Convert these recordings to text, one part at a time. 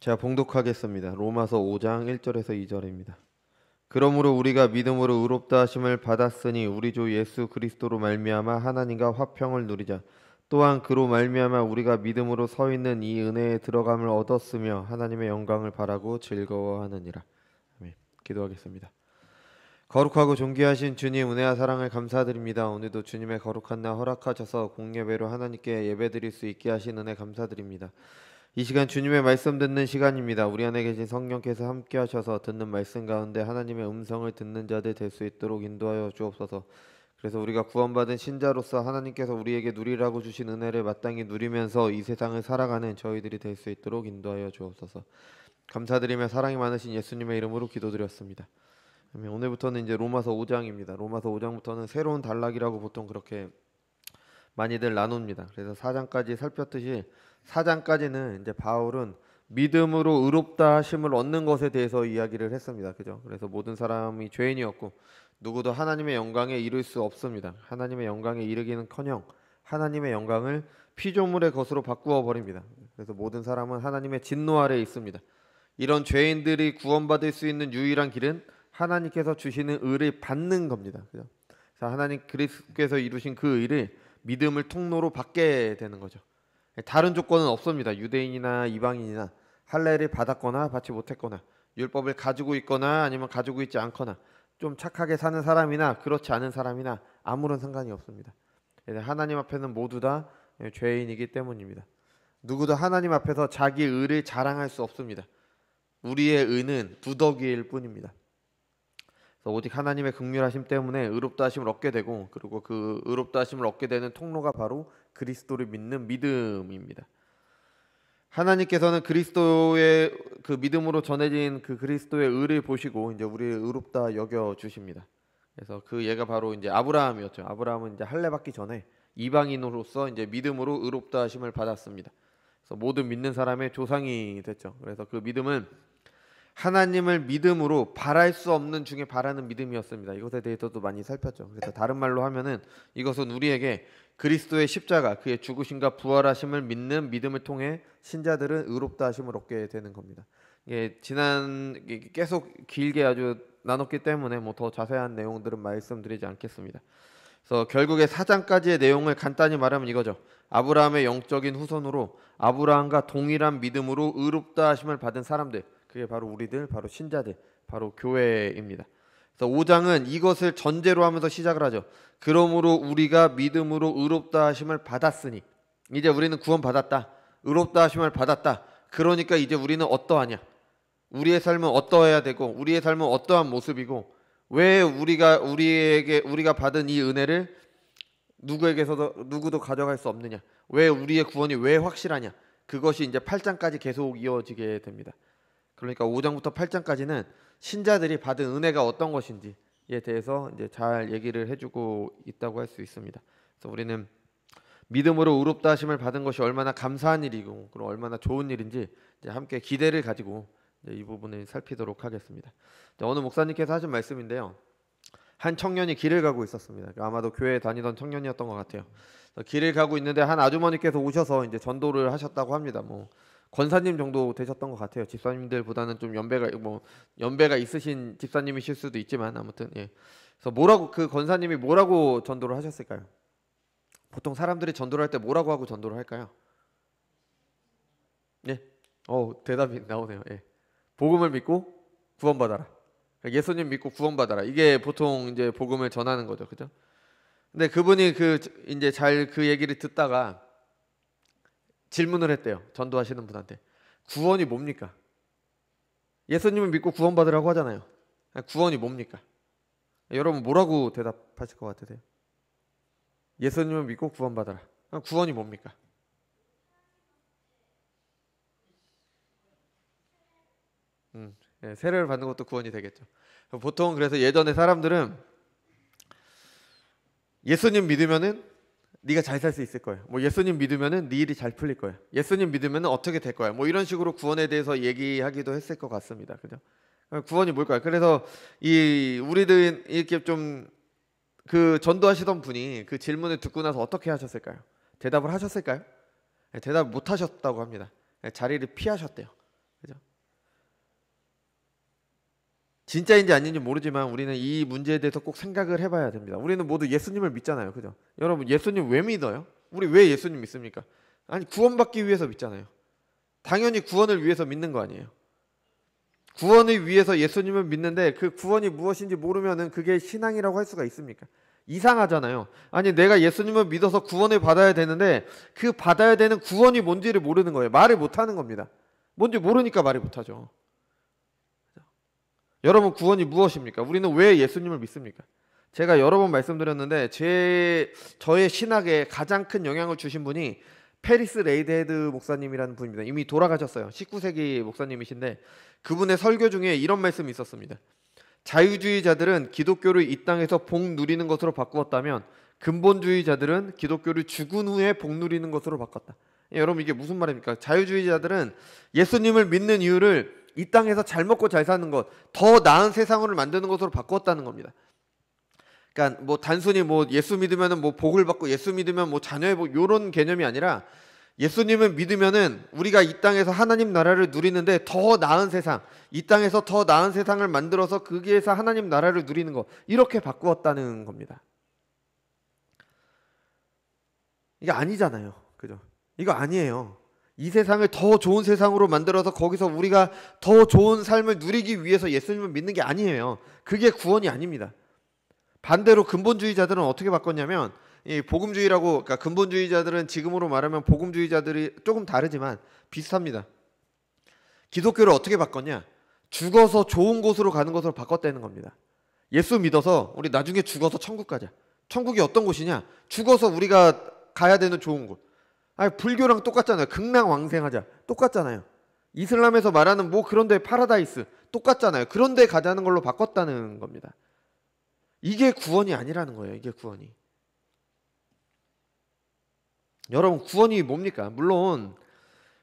제가 봉독하겠습니다. 로마서 5장 1절에서 2절입니다. 그러므로 우리가 믿음으로 의롭다 하심을 받았으니 우리 주 예수 그리스도로 말미암아 하나님과 화평을 누리자. 또한 그로 말미암아 우리가 믿음으로 서 있는 이 은혜에 들어감을 얻었으며 하나님의 영광을 바라고 즐거워하느니라. 아멘. 기도하겠습니다. 거룩하고 존귀하신 주님 은혜와 사랑을 감사드립니다. 오늘도 주님의 거룩한 날 허락하셔서 공예배로 하나님께 예배드릴 수 있게 하신 은혜 감사드립니다. 이 시간 주님의 말씀 듣는 시간입니다. 우리 안에 계신 성령께서 함께 하셔서 듣는 말씀 가운데 하나님의 음성을 듣는 자들 될 수 있도록 인도하여 주옵소서. 그래서 우리가 구원받은 신자로서 하나님께서 우리에게 누리라고 주신 은혜를 마땅히 누리면서 이 세상을 살아가는 저희들이 될 수 있도록 인도하여 주옵소서. 감사드리며 사랑이 많으신 예수님의 이름으로 기도드렸습니다. 오늘부터는 이제 로마서 5장입니다. 로마서 5장부터는 새로운 단락이라고 보통 그렇게 많이들 나눕니다. 그래서 4장까지 살폈듯이 4장까지는 이제 바울은 믿음으로 의롭다 하심을 얻는 것에 대해서 이야기를 했습니다. 그죠? 그래서 모든 사람이 죄인이었고 누구도 하나님의 영광에 이를 수 없습니다. 하나님의 영광에 이르기는커녕 하나님의 영광을 피조물의 것으로 바꾸어 버립니다. 그래서 모든 사람은 하나님의 진노 아래에 있습니다. 이런 죄인들이 구원받을 수 있는 유일한 길은 하나님께서 주시는 의를 받는 겁니다. 그죠? 그래서 하나님 그리스도께서 이루신 그 의를 믿음을 통로로 받게 되는 거죠. 다른 조건은 없습니다. 유대인이나 이방인이나 할례를 받았거나 받지 못했거나 율법을 가지고 있거나 아니면 가지고 있지 않거나 좀 착하게 사는 사람이나 그렇지 않은 사람이나 아무런 상관이 없습니다. 하나님 앞에는 모두 다 죄인이기 때문입니다. 누구도 하나님 앞에서 자기 의를 자랑할 수 없습니다. 우리의 의는 두더기일 뿐입니다. 그래서 오직 하나님의 긍휼하심 때문에 의롭다 하심을 얻게 되고, 그리고 그 의롭다 하심을 얻게 되는 통로가 바로 그리스도를 믿는 믿음입니다. 하나님께서는 그리스도의 그 믿음으로 전해진 그 그리스도의 의를 보시고 이제 우리를 의롭다 여겨 주십니다. 그래서 그 예가 바로 이제 아브라함이었죠. 아브라함은 이제 할례 받기 전에 이방인으로서 이제 믿음으로 의롭다 하심을 받았습니다. 그래서 모든 믿는 사람의 조상이 됐죠. 그래서 그 믿음은 하나님을 믿음으로 바랄 수 없는 중에 바라는 믿음이었습니다. 이것에 대해서도 많이 살폈죠. 그래서 다른 말로 하면은 이것은 우리에게 그리스도의 십자가, 그의 죽으심과 부활하심을 믿는 믿음을 통해 신자들은 의롭다 하심을 얻게 되는 겁니다. 계속 길게 아주 나눴기 때문에 뭐 더 자세한 내용들은 말씀드리지 않겠습니다. 그래서 결국에 4장까지의 내용을 간단히 말하면 이거죠. 아브라함의 영적인 후손으로 아브라함과 동일한 믿음으로 의롭다 하심을 받은 사람들, 그게 바로 우리들, 바로 신자들, 바로 교회입니다. 그래서 5장은 이것을 전제로 하면서 시작을 하죠. 그러므로 우리가 믿음으로 의롭다 하심을 받았으니, 이제 우리는 구원받았다, 의롭다 하심을 받았다. 그러니까 이제 우리는 어떠하냐, 우리의 삶은 어떠해야 되고, 우리의 삶은 어떠한 모습이고, 왜 우리가 받은 이 은혜를 누구도 가져갈 수 없느냐, 왜 우리의 구원이 왜 확실하냐, 그것이 이제 8장까지 계속 이어지게 됩니다. 그러니까 5장부터 8장까지는 신자들이 받은 은혜가 어떤 것인지에 대해서 이제 잘 얘기를 해주고 있다고 할 수 있습니다. 그래서 우리는 믿음으로 의롭다 하심을 받은 것이 얼마나 감사한 일이고, 그리고 얼마나 좋은 일인지 이제 함께 기대를 가지고 이제 이 부분을 살피도록 하겠습니다. 오늘 목사님께서 하신 말씀인데요. 한 청년이 길을 가고 있었습니다. 아마도 교회에 다니던 청년이었던 것 같아요. 길을 가고 있는데 한 아주머니께서 오셔서 이제 전도를 하셨다고 합니다. 뭐 권사님 정도 되셨던 것 같아요. 집사님들보다는 좀 연배가 있으신 집사님이실 수도 있지만 아무튼 그래서 그 권사님이 뭐라고 전도를 하셨을까요? 보통 사람들이 전도를 할 때 뭐라고 하고 전도를 할까요? 예, 대답이 나오네요. 예, 복음을 믿고 구원받아라. 예수님 믿고 구원받아라. 이게 보통 이제 복음을 전하는 거죠, 그죠? 근데 그분이 이제 잘 그 얘기를 듣다가 질문을 했대요. 전도하시는 분한테. 구원이 뭡니까? 예수님을 믿고 구원받으라고 하잖아요. 구원이 뭡니까? 여러분 뭐라고 대답하실 것 같으세요? 예수님을 믿고 구원받아라. 구원이 뭡니까? 세례를 받는 것도 구원이 되겠죠. 보통 그래서 예전에 사람들은 예수님 믿으면은 네가 잘 살 수 있을 거야. 뭐 예수님 믿으면은 네 일이 잘 풀릴 거야. 예수님 믿으면은 어떻게 될 거야. 뭐 이런 식으로 구원에 대해서 얘기하기도 했을 것 같습니다. 그죠? 구원이 뭘까요? 그래서 우리들 이렇게 좀 그 전도하시던 분이 그 질문을 듣고 나서 어떻게 하셨을까요? 대답을 하셨을까요? 대답 못 하셨다고 합니다. 자리를 피하셨대요. 그죠? 진짜인지 아닌지 모르지만 우리는 이 문제에 대해서 꼭 생각을 해봐야 됩니다. 우리는 모두 예수님을 믿잖아요. 그죠? 여러분, 예수님 왜 믿어요? 우리 왜 예수님 믿습니까? 아니, 구원받기 위해서 믿잖아요. 당연히 구원을 위해서 믿는 거 아니에요. 구원을 위해서 예수님을 믿는데 그 구원이 무엇인지 모르면은 그게 신앙이라고 할 수가 있습니까? 이상하잖아요. 아니, 내가 예수님을 믿어서 구원을 받아야 되는데 그 받아야 되는 구원이 뭔지를 모르는 거예요. 말을 못하는 겁니다. 뭔지 모르니까 말을 못하죠. 여러분, 구원이 무엇입니까? 우리는 왜 예수님을 믿습니까? 제가 여러 번 말씀드렸는데 저의 신학에 가장 큰 영향을 주신 분이 페리스 레이드헤드 목사님이라는 분입니다. 이미 돌아가셨어요. 19세기 목사님이신데 그분의 설교 중에 이런 말씀이 있었습니다. 자유주의자들은 기독교를 이 땅에서 복 누리는 것으로 바꾸었다면 근본주의자들은 기독교를 죽은 후에 복 누리는 것으로 바꿨다. 여러분, 이게 무슨 말입니까? 자유주의자들은 예수님을 믿는 이유를 이 땅에서 잘 먹고 잘 사는 것, 더 나은 세상을 만드는 것으로 바꾸었다는 겁니다. 그러니까 뭐 단순히 뭐 예수 믿으면은 뭐 복을 받고 예수 믿으면 뭐 자녀의 복 이런 개념이 아니라 예수님을 믿으면은 우리가 이 땅에서 하나님 나라를 누리는데 더 나은 세상, 이 땅에서 더 나은 세상을 만들어서 거기에서 하나님 나라를 누리는 것, 이렇게 바꾸었다는 겁니다. 이게 아니잖아요. 그죠? 이거 아니에요. 이 세상을 더 좋은 세상으로 만들어서 거기서 우리가 더 좋은 삶을 누리기 위해서 예수님을 믿는 게 아니에요. 그게 구원이 아닙니다. 반대로 근본주의자들은 어떻게 바꿨냐면, 이 복음주의라고, 그러니까 근본주의자들은 지금으로 말하면 복음주의자들이 조금 다르지만 비슷합니다. 기독교를 어떻게 바꿨냐? 죽어서 좋은 곳으로 가는 것으로 바꿨다는 겁니다. 예수 믿어서 우리 나중에 죽어서 천국 가자. 천국이 어떤 곳이냐? 죽어서 우리가 가야 되는 좋은 곳. 아니, 불교랑 똑같잖아요. 극락왕생하자. 똑같잖아요. 이슬람에서 말하는 뭐 그런데 파라다이스 똑같잖아요. 그런데 가자는 걸로 바꿨다는 겁니다. 이게 구원이 아니라는 거예요. 이게 구원이. 여러분, 구원이 뭡니까? 물론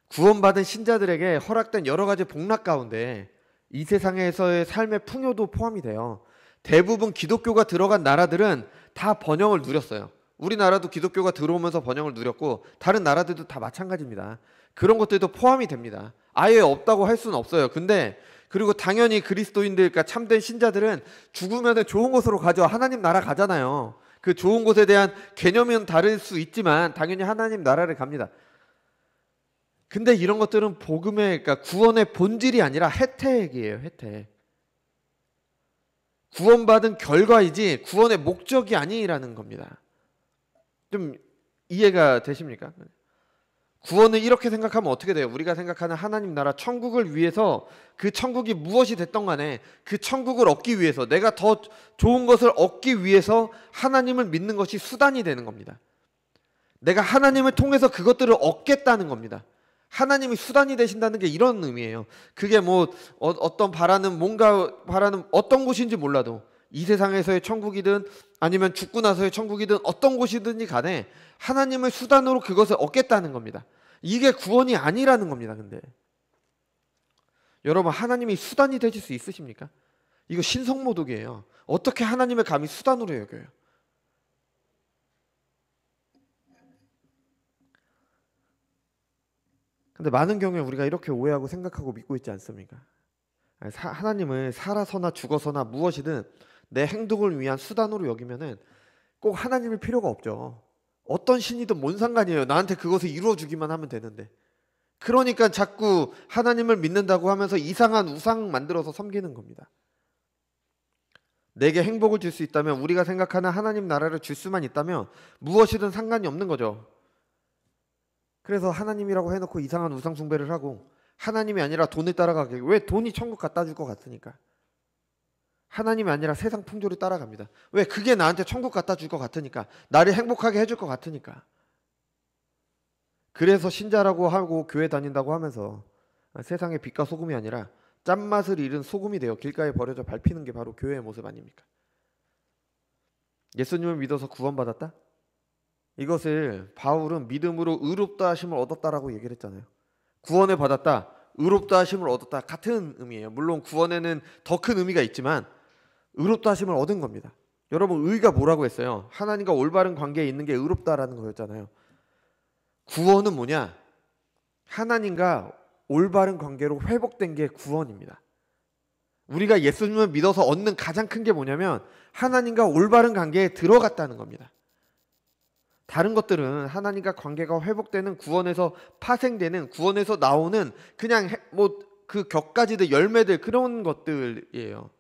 구원받은 신자들에게 허락된 여러 가지 복락 가운데 이 세상에서의 삶의 풍요도 포함이 돼요. 대부분 기독교가 들어간 나라들은 다 번영을 누렸어요. 우리나라도 기독교가 들어오면서 번영을 누렸고 다른 나라들도 다 마찬가지입니다. 그런 것들도 포함이 됩니다. 아예 없다고 할 수는 없어요. 근데 그리고 당연히 그리스도인들, 그러니까 참된 신자들은 죽으면 좋은 곳으로 가죠. 하나님 나라 가잖아요. 그 좋은 곳에 대한 개념은 다를 수 있지만 당연히 하나님 나라를 갑니다. 근데 이런 것들은 복음의, 그러니까 구원의 본질이 아니라 혜택이에요. 혜택. 구원받은 결과이지 구원의 목적이 아니라는 겁니다. 좀 이해가 되십니까? 구원을 이렇게 생각하면 어떻게 돼요? 우리가 생각하는 하나님 나라 천국을 위해서 그 천국이 무엇이 됐던 간에 그 천국을 얻기 위해서 내가 더 좋은 것을 얻기 위해서 하나님을 믿는 것이 수단이 되는 겁니다. 내가 하나님을 통해서 그것들을 얻겠다는 겁니다. 하나님이 수단이 되신다는 게 이런 의미예요. 그게 뭐 어떤 바라는 뭔가 바라는 어떤 곳인지 몰라도 이 세상에서의 천국이든 아니면 죽고 나서의 천국이든 어떤 곳이든지 간에 하나님을 수단으로 그것을 얻겠다는 겁니다. 이게 구원이 아니라는 겁니다. 근데 여러분, 하나님이 수단이 되실 수 있으십니까? 이거 신성모독이에요. 어떻게 하나님을 감히 수단으로 여겨요? 근데 많은 경우에 우리가 이렇게 오해하고 생각하고 믿고 있지 않습니까? 하나님을 살아서나 죽어서나 무엇이든 내 행동을 위한 수단으로 여기면은 꼭 하나님일 필요가 없죠. 어떤 신이든 뭔 상관이에요. 나한테 그것을 이루어주기만 하면 되는데. 그러니까 자꾸 하나님을 믿는다고 하면서 이상한 우상 만들어서 섬기는 겁니다. 내게 행복을 줄 수 있다면, 우리가 생각하는 하나님 나라를 줄 수만 있다면 무엇이든 상관이 없는 거죠. 그래서 하나님이라고 해놓고 이상한 우상 숭배를 하고 하나님이 아니라 돈을 따라가게. 왜? 돈이 천국 갖다 줄 것 같으니까. 하나님이 아니라 세상 풍조를 따라갑니다. 왜? 그게 나한테 천국 갖다 줄 것 같으니까. 나를 행복하게 해줄 것 같으니까. 그래서 신자라고 하고 교회 다닌다고 하면서 세상의 빛과 소금이 아니라 짠맛을 잃은 소금이 되어 길가에 버려져 밟히는 게 바로 교회의 모습 아닙니까? 예수님을 믿어서 구원받았다? 이것을 바울은 믿음으로 의롭다 하심을 얻었다라고 얘기를 했잖아요. 구원을 받았다, 의롭다 하심을 얻었다, 같은 의미예요. 물론 구원에는 더 큰 의미가 있지만 의롭다 하심을 얻은 겁니다. 여러분, 의가 뭐라고 했어요? 하나님과 올바른 관계에 있는 게 의롭다라는 거였잖아요. 구원은 뭐냐? 하나님과 올바른 관계로 회복된 게 구원입니다. 우리가 예수님을 믿어서 얻는 가장 큰 게 뭐냐면 하나님과 올바른 관계에 들어갔다는 겁니다. 다른 것들은 하나님과 관계가 회복되는, 구원에서 파생되는, 구원에서 나오는 그냥 뭐 그 격가지들, 열매들, 그런 것들이에요.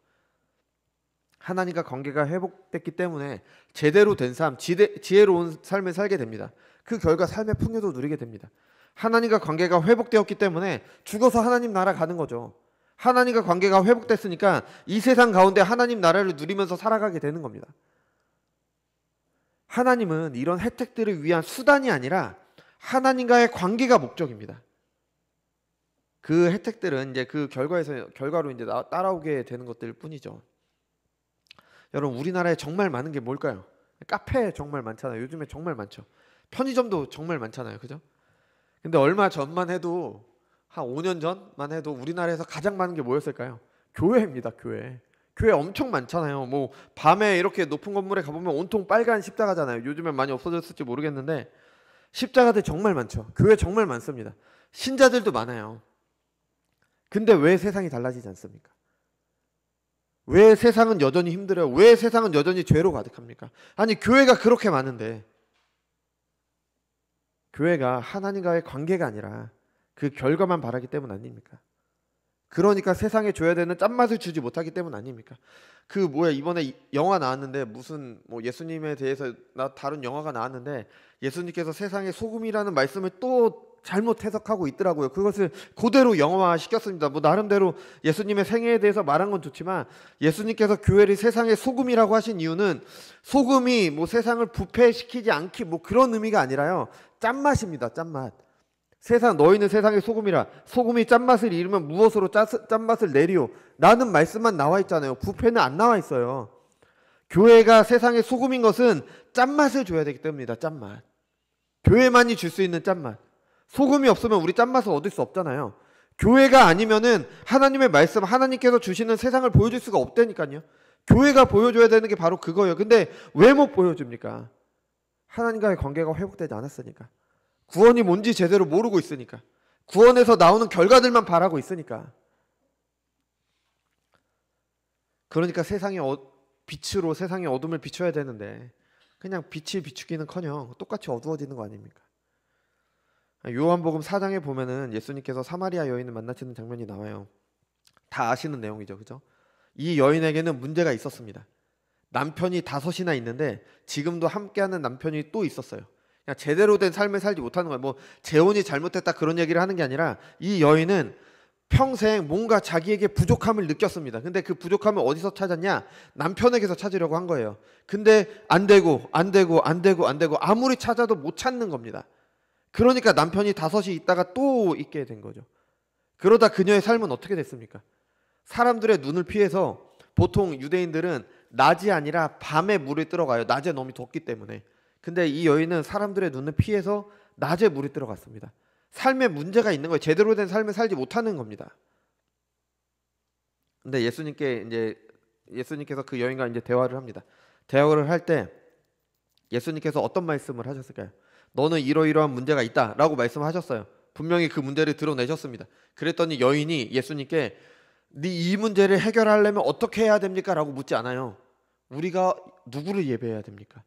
하나님과 관계가 회복됐기 때문에 제대로 된 삶, 지혜로운 삶을 살게 됩니다. 그 결과 삶의 풍요도 누리게 됩니다. 하나님과 관계가 회복되었기 때문에 죽어서 하나님 나라 가는 거죠. 하나님과 관계가 회복됐으니까 이 세상 가운데 하나님 나라를 누리면서 살아가게 되는 겁니다. 하나님은 이런 혜택들을 위한 수단이 아니라 하나님과의 관계가 목적입니다. 그 혜택들은 이제 그 결과로 이제 따라오게 되는 것들 뿐이죠. 여러분, 우리나라에 정말 많은 게 뭘까요? 카페 정말 많잖아요. 요즘에 정말 많죠. 편의점도 정말 많잖아요. 그죠? 근데 얼마 전만 해도, 한 5년 전만 해도 우리나라에서 가장 많은 게 뭐였을까요? 교회입니다. 교회. 교회 엄청 많잖아요. 뭐 밤에 이렇게 높은 건물에 가보면 온통 빨간 십자가잖아요. 요즘엔 많이 없어졌을지 모르겠는데 십자가들 정말 많죠. 교회 정말 많습니다. 신자들도 많아요. 근데 왜 세상이 달라지지 않습니까? 왜 세상은 여전히 힘들어요? 왜 세상은 여전히 죄로 가득합니까? 아니, 교회가 그렇게 많은데, 교회가 하나님과의 관계가 아니라 그 결과만 바라기 때문 아닙니까? 그러니까 세상에 줘야 되는 짠맛을 주지 못하기 때문 아닙니까? 이번에 영화 나왔는데, 무슨 뭐 예수님에 대해서 다룬 영화가 나왔는데, 예수님께서 세상의 소금이라는 말씀을 또 잘못 해석하고 있더라고요. 그것을 그대로 영화화 시켰습니다. 뭐 나름대로 예수님의 생애에 대해서 말한 건 좋지만, 예수님께서 교회를 세상의 소금이라고 하신 이유는 소금이 뭐 세상을 부패시키지 않기 뭐 그런 의미가 아니라요, 짠맛입니다. 짠맛. 너희는 세상의 소금이라. 소금이 짠맛을 잃으면 무엇으로 짠맛을 내리오? 라는 말씀만 나와 있잖아요. 부패는 안 나와 있어요. 교회가 세상의 소금인 것은 짠맛을 줘야 되기 때문입니다. 짠맛. 교회만이 줄 수 있는 짠맛. 소금이 없으면 우리 짠맛을 얻을 수 없잖아요. 교회가 아니면은 하나님의 말씀, 하나님께서 주시는 세상을 보여줄 수가 없다니까요. 교회가 보여줘야 되는 게 바로 그거예요. 근데 왜 못 보여줍니까? 하나님과의 관계가 회복되지 않았으니까. 구원이 뭔지 제대로 모르고 있으니까. 구원에서 나오는 결과들만 바라고 있으니까. 그러니까 빛으로 세상의 어둠을 비춰야 되는데 그냥 빛이 비추기는커녕 똑같이 어두워지는 거 아닙니까? 요한복음 4장에 보면은 예수님께서 사마리아 여인을 만나시는 장면이 나와요. 다 아시는 내용이죠. 그죠? 이 여인에게는 문제가 있었습니다. 남편이 5이나 있는데 지금도 함께하는 남편이 또 있었어요. 그냥 제대로 된 삶을 살지 못하는 거예요. 뭐 재혼이 잘못됐다 그런 얘기를 하는 게 아니라 이 여인은 평생 뭔가 자기에게 부족함을 느꼈습니다. 근데 그 부족함을 어디서 찾았냐? 남편에게서 찾으려고 한 거예요. 근데 안 되고 아무리 찾아도 못 찾는 겁니다. 그러니까 남편이 5이 있다가 또 있게 된 거죠. 그러다 그녀의 삶은 어떻게 됐습니까? 사람들의 눈을 피해서, 보통 유대인들은 낮이 아니라 밤에 물에 들어가요. 낮에 너무 덥기 때문에. 근데 이 여인은 사람들의 눈을 피해서 낮에 물에 들어갔습니다. 삶에 문제가 있는 거예요. 제대로 된 삶을 살지 못하는 겁니다. 근데 예수님께서 그 여인과 이제 대화를 합니다. 대화를 할 때 예수님께서 어떤 말씀을 하셨을까요? 너는 이러이러한 문제가 있다라고 말씀하셨어요. 분명히 그 문제를 드러내셨습니다. 그랬더니 여인이 예수님께 이 문제를 해결하려면 어떻게 해야 됩니까? 라고 묻지 않아요. 우리가 누구를 예배해야 됩니까?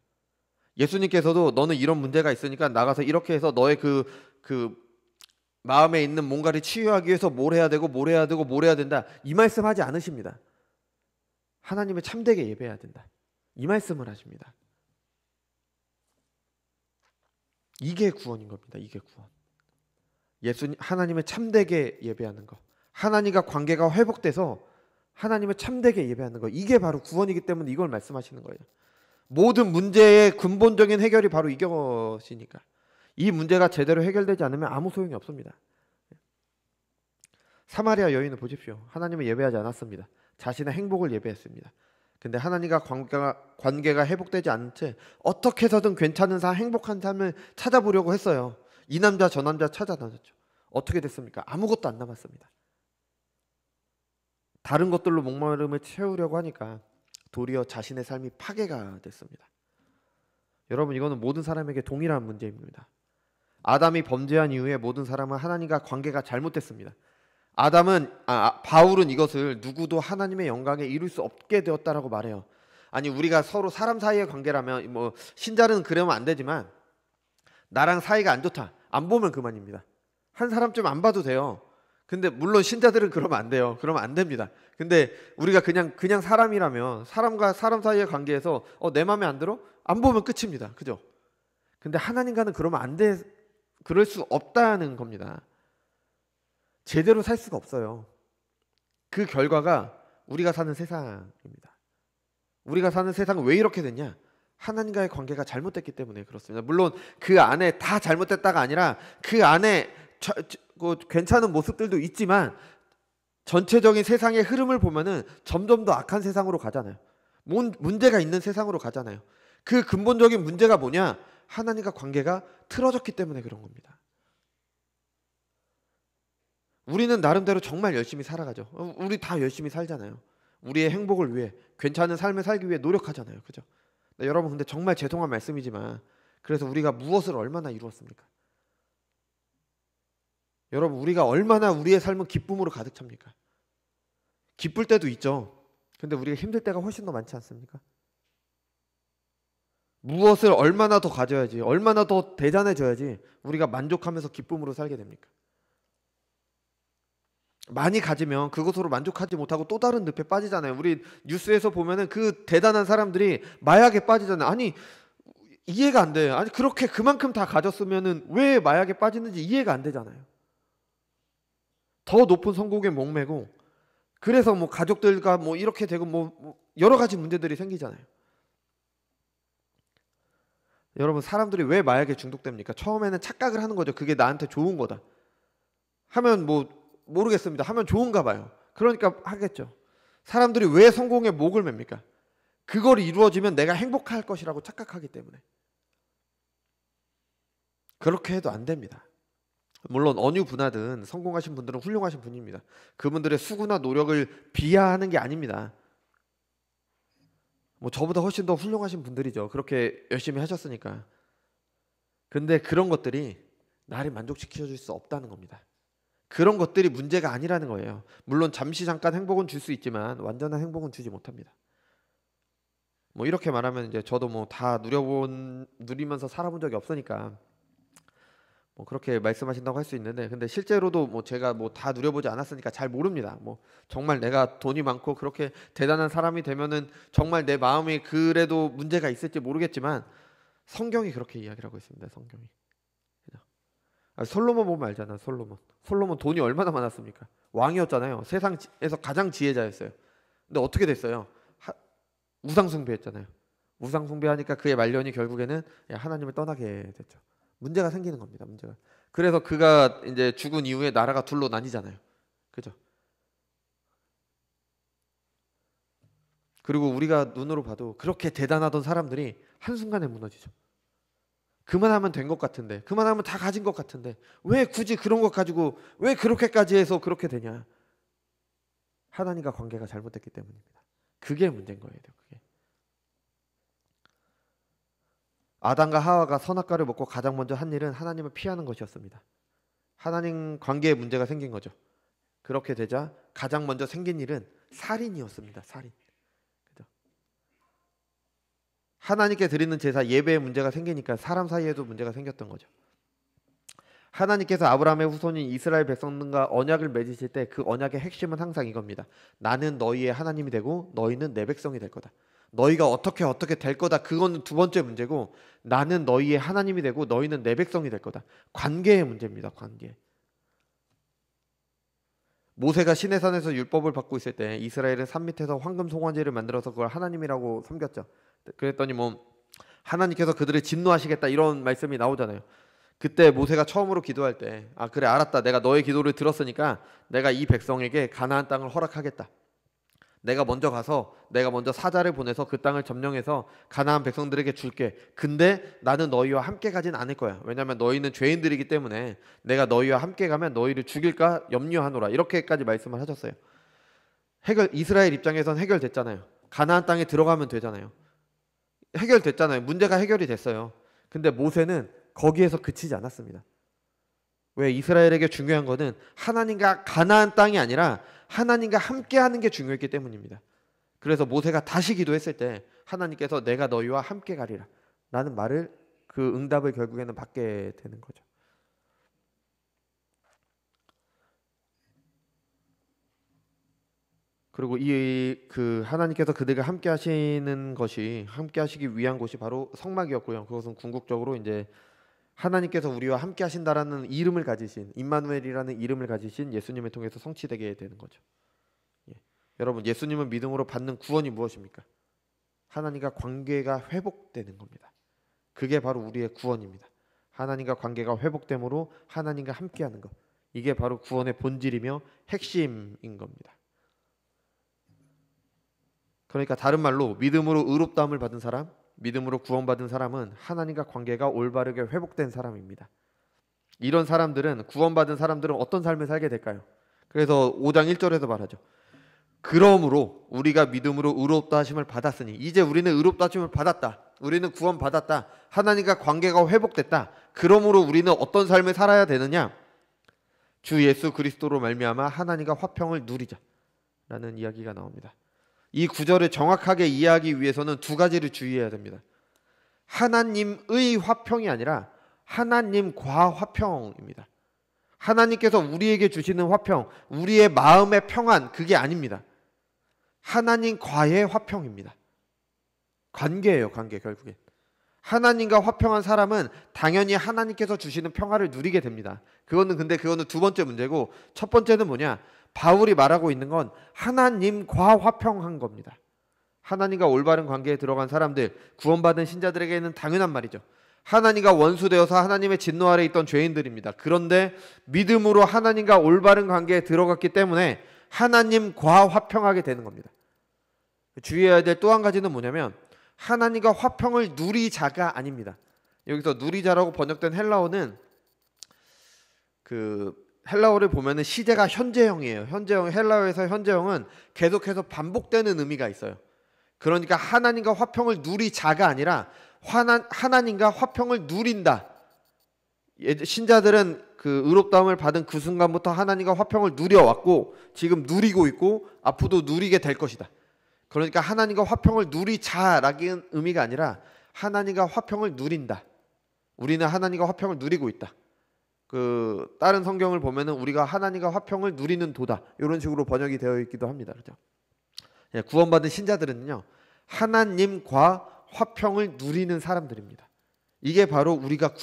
예수님께서도 너는 이런 문제가 있으니까 나가서 이렇게 해서 너의 그 마음에 있는 뭔가를 치유하기 위해서 뭘 해야 되고 뭘 해야 되고 뭘 해야 된다, 이 말씀하지 않으십니다. 하나님을 참되게 예배해야 된다, 이 말씀을 하십니다. 이게 구원인 겁니다. 이게 구원. 하나님을 참되게 예배하는 것, 하나님과 관계가 회복돼서 하나님을 참되게 예배하는 것, 이게 바로 구원이기 때문에 이걸 말씀하시는 거예요. 모든 문제의 근본적인 해결이 바로 이것이니까. 이 문제가 제대로 해결되지 않으면 아무 소용이 없습니다. 사마리아 여인을 보십시오. 하나님을 예배하지 않았습니다. 자신의 행복을 예배했습니다. 근데 하나님과 관계가 회복되지 않은 채 어떻게 해서든 괜찮은 행복한 삶을 찾아보려고 했어요. 이 남자 저 남자 찾아다녔죠. 어떻게 됐습니까? 아무것도 안 남았습니다. 다른 것들로 목마름을 채우려고 하니까 도리어 자신의 삶이 파괴가 됐습니다. 여러분, 이거는 모든 사람에게 동일한 문제입니다. 아담이 범죄한 이후에 모든 사람은 하나님과 관계가 잘못됐습니다. 바울은 이것을 누구도 하나님의 영광에 이룰 수 없게 되었다라고 말해요. 아니, 우리가 서로 사람 사이의 관계라면 뭐 신자는 그러면 안 되지만 나랑 사이가 안 좋다, 안 보면 그만입니다. 한 사람쯤 안 봐도 돼요. 근데 물론 신자들은 그러면 안 돼요. 그러면 안 됩니다. 근데 우리가 그냥 사람이라면 사람과 사람 사이의 관계에서 내 마음에 안 들어? 안 보면 끝입니다. 그죠? 근데 하나님과는 그러면 안 돼. 그럴 수 없다는 겁니다. 제대로 살 수가 없어요. 그 결과가 우리가 사는 세상입니다. 우리가 사는 세상은 왜 이렇게 됐냐? 하나님과의 관계가 잘못됐기 때문에 그렇습니다. 물론 그 안에 다 잘못됐다가 아니라 그 안에 괜찮은 모습들도 있지만 전체적인 세상의 흐름을 보면은 점점 더 악한 세상으로 가잖아요. 문제가 있는 세상으로 가잖아요. 그 근본적인 문제가 뭐냐? 하나님과 관계가 틀어졌기 때문에 그런 겁니다. 우리는 나름대로 정말 열심히 살아가죠. 우리 다 열심히 살잖아요. 우리의 행복을 위해, 괜찮은 삶을 살기 위해 노력하잖아요. 그죠? 네, 여러분, 근데 정말 죄송한 말씀이지만 그래서 우리가 무엇을 얼마나 이루었습니까? 여러분, 우리가 얼마나 우리의 삶은 기쁨으로 가득 찹니까? 기쁠 때도 있죠. 근데 우리가 힘들 때가 훨씬 더 많지 않습니까? 무엇을 얼마나 더 가져야지, 얼마나 더 대단해져야지 우리가 만족하면서 기쁨으로 살게 됩니까? 많이 가지면 그것으로 만족하지 못하고 또 다른 늪에 빠지잖아요. 우리 뉴스에서 보면은 그 대단한 사람들이 마약에 빠지잖아요. 아니, 이해가 안 돼요. 아니, 그렇게 그만큼 다 가졌으면은 왜 마약에 빠지는지 이해가 안 되잖아요. 더 높은 성공에 목매고, 그래서 뭐 가족들과 뭐 이렇게 되고 뭐 여러 가지 문제들이 생기잖아요. 여러분, 사람들이 왜 마약에 중독됩니까? 처음에는 착각을 하는 거죠. 그게 나한테 좋은 거다 하면 모르겠습니다. 하면 좋은가 봐요. 그러니까 하겠죠. 사람들이 왜 성공에 목을 맵니까? 그걸 이루어지면 내가 행복할 것이라고 착각하기 때문에. 그렇게 해도 안 됩니다. 물론 어느 분야든 성공하신 분들은 훌륭하신 분입니다. 그분들의 수고나 노력을 비하하는 게 아닙니다. 뭐 저보다 훨씬 더 훌륭하신 분들이죠. 그렇게 열심히 하셨으니까. 근데 그런 것들이 나를 만족시켜줄 수 없다는 겁니다. 그런 것들이 문제가 아니라는 거예요. 물론 잠깐 행복은 줄 수 있지만 완전한 행복은 주지 못합니다. 뭐 이렇게 말하면 이제 저도 뭐 다 누리면서 살아본 적이 없으니까 뭐 그렇게 말씀하신다고 할 수 있는데, 근데 실제로도 뭐 제가 뭐 다 누려보지 않았으니까 잘 모릅니다. 뭐 정말 내가 돈이 많고 그렇게 대단한 사람이 되면은 정말 내 마음이 그래도 문제가 있을지 모르겠지만 성경이 그렇게 이야기를 하고 있습니다. 성경이. 솔로몬 보면 알잖아요. 솔로몬 돈이 얼마나 많았습니까? 왕이었잖아요. 세상에서 가장 지혜자였어요. 근데 어떻게 됐어요? 우상 숭배했잖아요. 우상 숭배하니까 그의 말년이 결국에는 하나님을 떠나게 됐죠. 문제가 생기는 겁니다. 문제가. 그래서 그가 이제 죽은 이후에 나라가 둘로 나뉘잖아요. 그죠? 그리고 우리가 눈으로 봐도 그렇게 대단하던 사람들이 한순간에 무너지죠. 그만하면 된 것 같은데, 그만하면 다 가진 것 같은데 왜 굳이 그런 것 가지고 왜 그렇게까지 해서 그렇게 되냐? 하나님과 관계가 잘못됐기 때문입니다. 그게 문제인 거예요. 그게. 아담과 하와가 선악과를 먹고 가장 먼저 한 일은 하나님을 피하는 것이었습니다. 하나님 관계에 문제가 생긴 거죠. 그렇게 되자 가장 먼저 생긴 일은 살인이었습니다. 살인. 그죠? 하나님께 드리는 제사 예배에 문제가 생기니까 사람 사이에도 문제가 생겼던 거죠. 하나님께서 아브라함의 후손인 이스라엘 백성들과 언약을 맺으실 때 그 언약의 핵심은 항상 이겁니다. 나는 너희의 하나님이 되고 너희는 내 백성이 될 거다. 너희가 어떻게 될 거다. 그거는 두 번째 문제고, 나는 너희의 하나님이 되고 너희는 내 백성이 될 거다. 관계의 문제입니다. 관계. 모세가 시내산에서 율법을 받고 있을 때 이스라엘은 산 밑에서 황금 송아지를 만들어서 그걸 하나님이라고 섬겼죠. 그랬더니 뭐 하나님께서 그들을 진노하시겠다 이런 말씀이 나오잖아요. 그때 모세가 처음으로 기도할 때, 그래, 알았다. 내가 너의 기도를 들었으니까 내가 이 백성에게 가나안 땅을 허락하겠다. 내가 먼저 사자를 보내서 그 땅을 점령해서 가나안 백성들에게 줄게. 근데 나는 너희와 함께 가진 않을 거야. 왜냐하면 너희는 죄인들이기 때문에 내가 너희와 함께 가면 너희를 죽일까 염려하노라. 이렇게까지 말씀을 하셨어요. 이스라엘 입장에선 해결됐잖아요. 가나안 땅에 들어가면 되잖아요. 해결됐잖아요. 문제가 해결이 됐어요. 근데 모세는 거기에서 그치지 않았습니다. 왜 이스라엘에게 중요한 것은 하나님과 가나안 땅이 아니라 하나님과 함께하는 게 중요했기 때문입니다. 그래서 모세가 다시 기도했을 때 하나님께서 내가 너희와 함께 가리라 라는 말을, 그 응답을 결국에는 받게 되는 거죠. 그리고 그 하나님께서 그들과 함께 하시는 것이, 함께 하시기 위한 곳이 바로 성막이었고요. 그것은 궁극적으로 이제 하나님께서 우리와 함께 하신다라는 이름을 가지신, 임마누엘이라는 이름을 가지신 예수님을 통해서 성취되게 되는 거죠. 예. 여러분, 예수님을 믿음으로 받는 구원이 무엇입니까? 하나님과 관계가 회복되는 겁니다. 그게 바로 우리의 구원입니다. 하나님과 관계가 회복됨으로 하나님과 함께하는 것, 이게 바로 구원의 본질이며 핵심인 겁니다. 그러니까 다른 말로 믿음으로 의롭다함을 받은 사람, 믿음으로 구원받은 사람은 하나님과 관계가 올바르게 회복된 사람입니다. 이런 사람들은, 구원받은 사람들은 어떤 삶을 살게 될까요? 그래서 5장 1절에서 말하죠. 그러므로 우리가 믿음으로 의롭다 하심을 받았으니, 이제 우리는 의롭다 하심을 받았다, 우리는 구원받았다, 하나님과 관계가 회복됐다. 그러므로 우리는 어떤 삶을 살아야 되느냐? 주 예수 그리스도로 말미암아 하나님과 화평을 누리자 라는 이야기가 나옵니다. 이 구절을 정확하게 이해하기 위해서는 두 가지를 주의해야 됩니다. 하나님의 화평이 아니라 하나님과 화평입니다. 하나님께서 우리에게 주시는 화평, 우리의 마음의 평안, 그게 아닙니다. 하나님과의 화평입니다. 관계예요, 관계. 결국엔 하나님과 화평한 사람은 당연히 하나님께서 주시는 평화를 누리게 됩니다. 그거는 두 번째 문제고, 첫 번째는 뭐냐? 바울이 말하고 있는 건 하나님과 화평한 겁니다. 하나님과 올바른 관계에 들어간 사람들, 구원받은 신자들에게는 당연한 말이죠. 하나님과 원수되어서 하나님의 진노 아래 있던 죄인들입니다. 그런데 믿음으로 하나님과 올바른 관계에 들어갔기 때문에 하나님과 화평하게 되는 겁니다. 주의해야 될 또 한 가지는 뭐냐면, 하나님과 화평을 누리자가 아닙니다. 여기서 누리자라고 번역된 헬라어는, 헬라어를 보면은 시제가 현재형이에요. 현재형, 헬라어에서 현재형은 계속해서 반복되는 의미가 있어요. 그러니까 하나님과 화평을 누리자가 아니라 하나님과 화평을 누린다. 신자들은 그 의롭다함을 받은 그 순간부터 하나님과 화평을 누려왔고, 지금 누리고 있고, 앞으로도 누리게 될 것이다. 그러니까 하나님과 화평을 누리자라는 의미가 아니라 하나님과 화평을 누린다. 우리는 하나님과 화평을 누리고 있다. 다른 성경을 보면은 우리가 하나님과 화평을 누리는 도다, 이런 식으로 번역이 되어 있기도 합니다. 그렇죠? 구원받은 신자들은요, 하나님과 화평을 누리는 사람들입니다. 이게 바로 우리가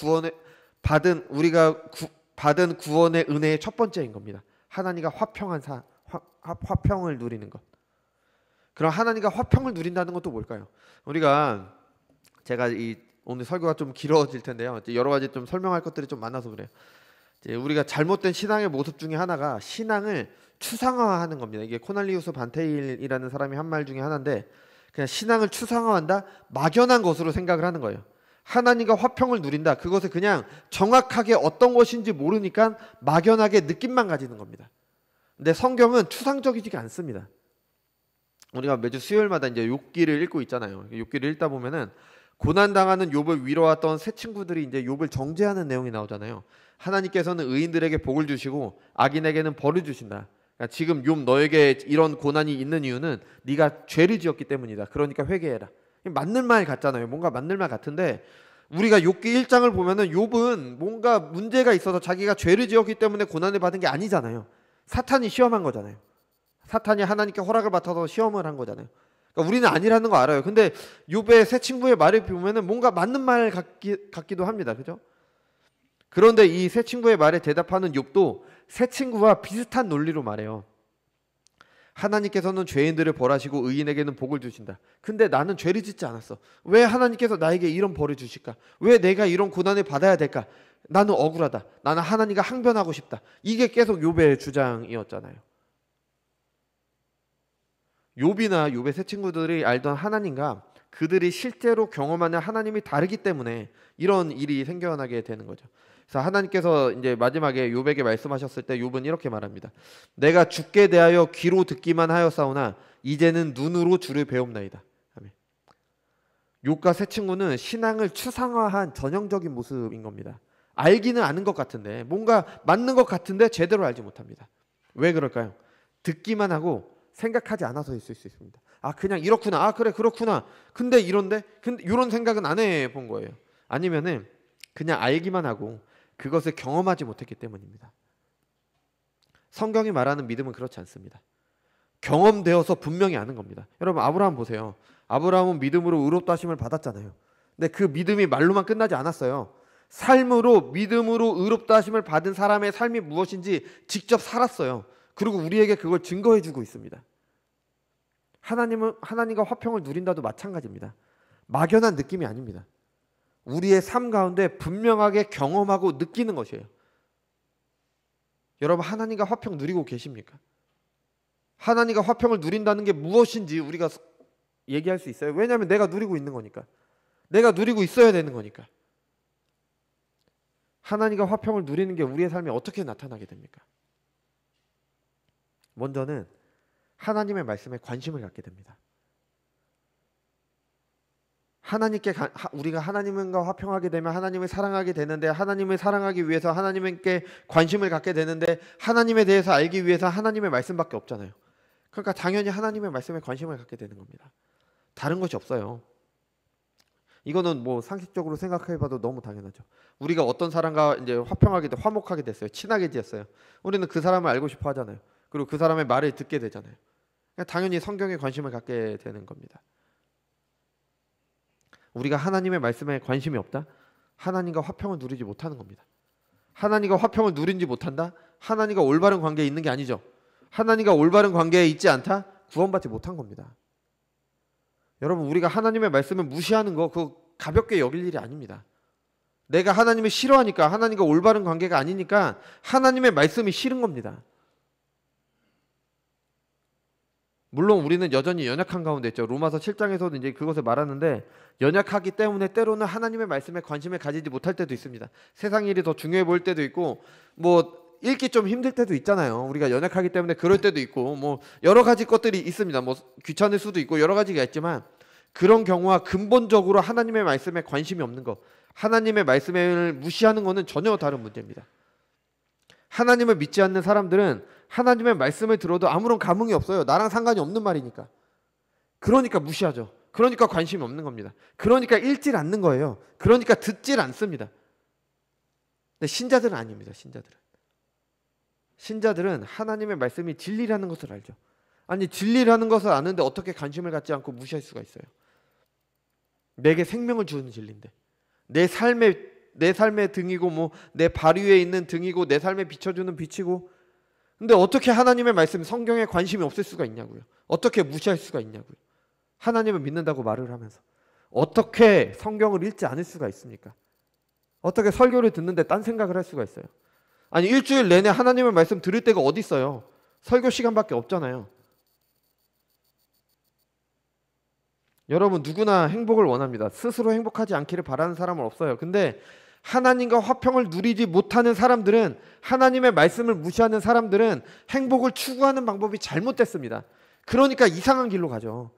받은 구원의 은혜의 첫 번째인 겁니다. 하나님과 화평을 누리는 것. 그럼 하나님과 화평을 누린다는 것도 뭘까요? 제가 오늘 설교가 좀 길어질 텐데요. 여러 가지 좀 설명할 것들이 좀 많아서 그래요. 우리가 잘못된 신앙의 모습 중에 하나가 신앙을 추상화하는 겁니다. 이게 코넬리우스 반테일이라는 사람이 한 말 중에 하나인데, 그냥 신앙을 추상화한다, 막연한 것으로 생각을 하는 거예요. 하나님과 화평을 누린다, 그것을 그냥 정확하게 어떤 것인지 모르니까 막연하게 느낌만 가지는 겁니다. 근데 성경은 추상적이지 않습니다. 우리가 매주 수요일마다 이제 욥기를 읽고 있잖아요. 욥기를 읽다 보면은 고난당하는 욥을 위로했던 세 친구들이 이제 욥을 정죄하는 내용이 나오잖아요. 하나님께서는 의인들에게 복을 주시고 악인에게는 벌을 주신다. 그러니까 지금 욥, 너에게 이런 고난이 있는 이유는 네가 죄를 지었기 때문이다. 그러니까 회개해라. 맞는 말 같잖아요. 뭔가 맞는 말 같은데, 우리가 욥기 1장을 보면은 욥은 뭔가 문제가 있어서 자기가 죄를 지었기 때문에 고난을 받은 게 아니잖아요. 사탄이 시험한 거잖아요. 사탄이 하나님께 허락을 받아서 시험을 한 거잖아요. 그러니까 우리는 아니라는 거 알아요. 근데 욥의 세 친구의 말을 보면은 뭔가 맞는 말 같기도 합니다. 그죠? 그런데 이 세 친구의 말에 대답하는 욥도 세 친구와 비슷한 논리로 말해요. 하나님께서는 죄인들을 벌하시고 의인에게는 복을 주신다. 근데 나는 죄를 짓지 않았어. 왜 하나님께서 나에게 이런 벌을 주실까? 왜 내가 이런 고난을 받아야 될까? 나는 억울하다. 나는 하나님과 항변하고 싶다. 이게 계속 욥의 주장이었잖아요. 욥이나 욥의 세 친구들이 알던 하나님과 그들이 실제로 경험하는 하나님이 다르기 때문에 이런 일이 생겨나게 되는 거죠. 그래서 하나님께서 이제 마지막에 욥에게 말씀하셨을 때 욥은 이렇게 말합니다. 내가 주께 대하여 귀로 듣기만 하였사오나 이제는 눈으로 주를 배웁나이다. 아멘. 욥과 세 친구는 신앙을 추상화한 전형적인 모습인 겁니다. 알기는 아는 것 같은데, 뭔가 맞는 것 같은데 제대로 알지 못합니다. 왜 그럴까요? 듣기만 하고 생각하지 않아서일 수 있습니다. 아, 그냥 이렇구나. 아, 그래, 그렇구나. 근데 이런데? 근데 이런 생각은 안 해본 거예요. 아니면은 그냥 알기만 하고 그것을 경험하지 못했기 때문입니다. 성경이 말하는 믿음은 그렇지 않습니다. 경험되어서 분명히 아는 겁니다. 여러분, 아브라함 보세요. 아브라함은 믿음으로 의롭다 하심을 받았잖아요. 근데 그 믿음이 말로만 끝나지 않았어요. 삶으로, 믿음으로 의롭다 하심을 받은 사람의 삶이 무엇인지 직접 살았어요. 그리고 우리에게 그걸 증거해 주고 있습니다. 하나님과 화평을 누린다도 마찬가지입니다. 막연한 느낌이 아닙니다. 우리의 삶 가운데 분명하게 경험하고 느끼는 것이에요. 여러분, 하나님과 화평 누리고 계십니까? 하나님과 화평을 누린다는 게 무엇인지 우리가 얘기할 수 있어요. 왜냐하면 내가 누리고 있는 거니까. 내가 누리고 있어야 되는 거니까. 하나님과 화평을 누리는 게 우리의 삶에 어떻게 나타나게 됩니까? 먼저는 하나님의 말씀에 관심을 갖게 됩니다. 우리가 하나님과 화평하게 되면 하나님을 사랑하게 되는데, 하나님을 사랑하기 위해서 하나님께 관심을 갖게 되는데, 하나님에 대해서 알기 위해서 하나님의 말씀밖에 없잖아요. 그러니까 당연히 하나님의 말씀에 관심을 갖게 되는 겁니다. 다른 것이 없어요. 이거는 뭐 상식적으로 생각해봐도 너무 당연하죠. 우리가 어떤 사람과 이제 화평하게 돼, 화목하게 됐어요. 친하게 지었어요. 우리는 그 사람을 알고 싶어 하잖아요. 그리고 그 사람의 말을 듣게 되잖아요. 당연히 성경에 관심을 갖게 되는 겁니다. 우리가 하나님의 말씀에 관심이 없다? 하나님과 화평을 누리지 못하는 겁니다. 하나님과 화평을 누리지 못한다? 하나님과 올바른 관계에 있는 게 아니죠. 하나님과 올바른 관계에 있지 않다? 구원받지 못한 겁니다. 여러분, 우리가 하나님의 말씀을 무시하는 거 그거 가볍게 여길 일이 아닙니다. 내가 하나님을 싫어하니까, 하나님과 올바른 관계가 아니니까 하나님의 말씀이 싫은 겁니다. 물론 우리는 여전히 연약한 가운데 있죠. 로마서 7장에서도 이제 그것을 말하는데, 연약하기 때문에 때로는 하나님의 말씀에 관심을 가지지 못할 때도 있습니다. 세상 일이 더 중요해 보일 때도 있고, 뭐 읽기 좀 힘들 때도 있잖아요. 우리가 연약하기 때문에 그럴 때도 있고, 뭐 여러 가지 것들이 있습니다. 뭐 귀찮을 수도 있고 여러 가지가 있지만, 그런 경우와 근본적으로 하나님의 말씀에 관심이 없는 것, 하나님의 말씀을 무시하는 것은 전혀 다른 문제입니다. 하나님을 믿지 않는 사람들은 하나님의 말씀을 들어도 아무런 감흥이 없어요. 나랑 상관이 없는 말이니까. 그러니까 무시하죠. 그러니까 관심이 없는 겁니다. 그러니까 읽질 않는 거예요. 그러니까 듣질 않습니다. 근데 신자들은 아닙니다. 신자들은 하나님의 말씀이 진리라는 것을 알죠. 아니, 진리라는 것을 아는데 어떻게 관심을 갖지 않고 무시할 수가 있어요? 내게 생명을 주는 진리인데, 내 삶의 등이고, 뭐 내 발 위에 있는 등이고, 내 삶에 비춰주는 빛이고, 근데 어떻게 하나님의 말씀, 성경에 관심이 없을 수가 있냐고요. 어떻게 무시할 수가 있냐고요. 하나님을 믿는다고 말을 하면서 어떻게 성경을 읽지 않을 수가 있습니까? 어떻게 설교를 듣는데 딴 생각을 할 수가 있어요? 아니, 일주일 내내 하나님의 말씀 들을 때가 어디 있어요? 설교 시간밖에 없잖아요. 여러분, 누구나 행복을 원합니다. 스스로 행복하지 않기를 바라는 사람은 없어요. 근데 하나님과 화평을 누리지 못하는 사람들은, 하나님의 말씀을 무시하는 사람들은 행복을 추구하는 방법이 잘못됐습니다. 그러니까 이상한 길로 가죠.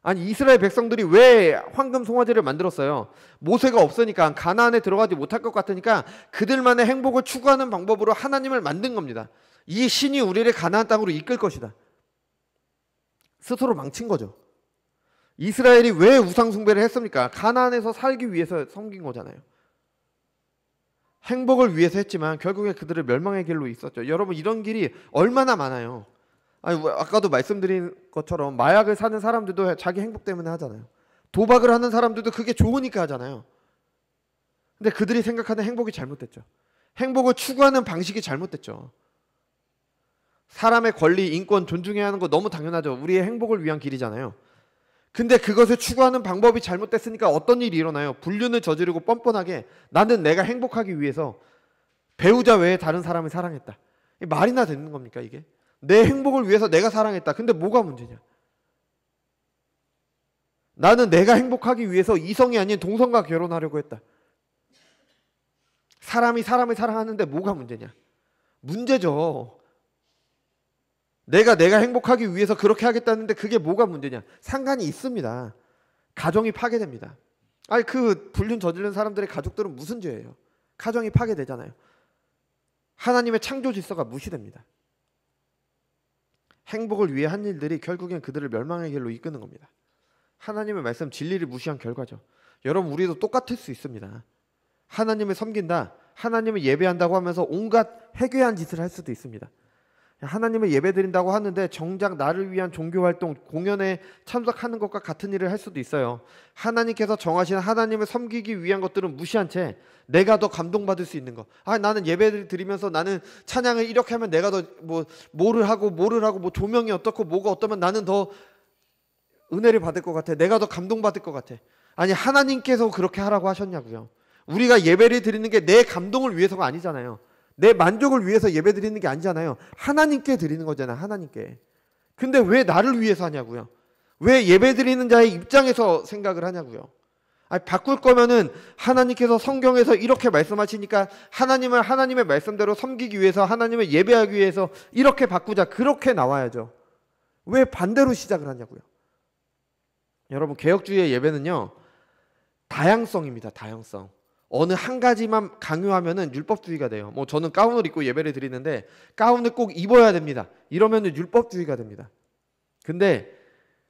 아니, 이스라엘 백성들이 왜 황금 송아지를 만들었어요? 모세가 없으니까, 가나안에 들어가지 못할 것 같으니까 그들만의 행복을 추구하는 방법으로 하나님을 만든 겁니다. 이 신이 우리를 가나안 땅으로 이끌 것이다. 스스로 망친 거죠. 이스라엘이 왜 우상 숭배를 했습니까? 가나안에서 살기 위해서 섬긴 거잖아요. 행복을 위해서 했지만 결국에 그들을 멸망의 길로 있었죠. 여러분, 이런 길이 얼마나 많아요. 아니, 아까도 말씀드린 것처럼 마약을 사는 사람들도 자기 행복 때문에 하잖아요. 도박을 하는 사람들도 그게 좋으니까 하잖아요. 근데 그들이 생각하는 행복이 잘못됐죠. 행복을 추구하는 방식이 잘못됐죠. 사람의 권리, 인권 존중해야 하는 거 너무 당연하죠. 우리의 행복을 위한 길이잖아요. 근데 그것을 추구하는 방법이 잘못됐으니까 어떤 일이 일어나요? 불륜을 저지르고 뻔뻔하게 나는 내가 행복하기 위해서 배우자 외에 다른 사람을 사랑했다. 말이나 되는 겁니까 이게? 내 행복을 위해서 내가 사랑했다. 근데 뭐가 문제냐? 나는 내가 행복하기 위해서 이성이 아닌 동성과 결혼하려고 했다. 사람이 사람을 사랑하는데 뭐가 문제냐? 문제죠. 내가 행복하기 위해서 그렇게 하겠다는데 그게 뭐가 문제냐? 상관이 있습니다. 가정이 파괴됩니다. 아니, 그 불륜 저지른 사람들의 가족들은 무슨 죄예요? 가정이 파괴되잖아요. 하나님의 창조 질서가 무시됩니다. 행복을 위해 한 일들이 결국엔 그들을 멸망의 길로 이끄는 겁니다. 하나님의 말씀 진리를 무시한 결과죠. 여러분, 우리도 똑같을 수 있습니다. 하나님을 섬긴다, 하나님을 예배한다고 하면서 온갖 해괴한 짓을 할 수도 있습니다. 하나님을 예배드린다고 하는데 정작 나를 위한 종교활동, 공연에 참석하는 것과 같은 일을 할 수도 있어요. 하나님께서 정하신 하나님을 섬기기 위한 것들은 무시한 채 내가 더 감동받을 수 있는 거, 나는 예배를 드리면서 나는 찬양을 이렇게 하면 내가 더 뭐를 하고 뭐 조명이 어떻고 뭐가 어떠면 나는 더 은혜를 받을 것 같아, 내가 더 감동받을 것 같아. 아니, 하나님께서 그렇게 하라고 하셨냐고요. 우리가 예배를 드리는 게 내 감동을 위해서가 아니잖아요. 내 만족을 위해서 예배 드리는 게 아니잖아요. 하나님께 드리는 거잖아요. 하나님께. 근데 왜 나를 위해서 하냐고요. 왜 예배 드리는 자의 입장에서 생각을 하냐고요. 바꿀 거면은 하나님께서 성경에서 이렇게 말씀하시니까 하나님을 하나님의 말씀대로 섬기기 위해서, 하나님을 예배하기 위해서 이렇게 바꾸자, 그렇게 나와야죠. 왜 반대로 시작을 하냐고요. 여러분, 개혁주의의 예배는요, 다양성입니다. 다양성. 어느 한 가지만 강요하면은 율법주의가 돼요. 저는 가운을 입고 예배를 드리는데 가운을 꼭 입어야 됩니다. 이러면은 율법주의가 됩니다. 근데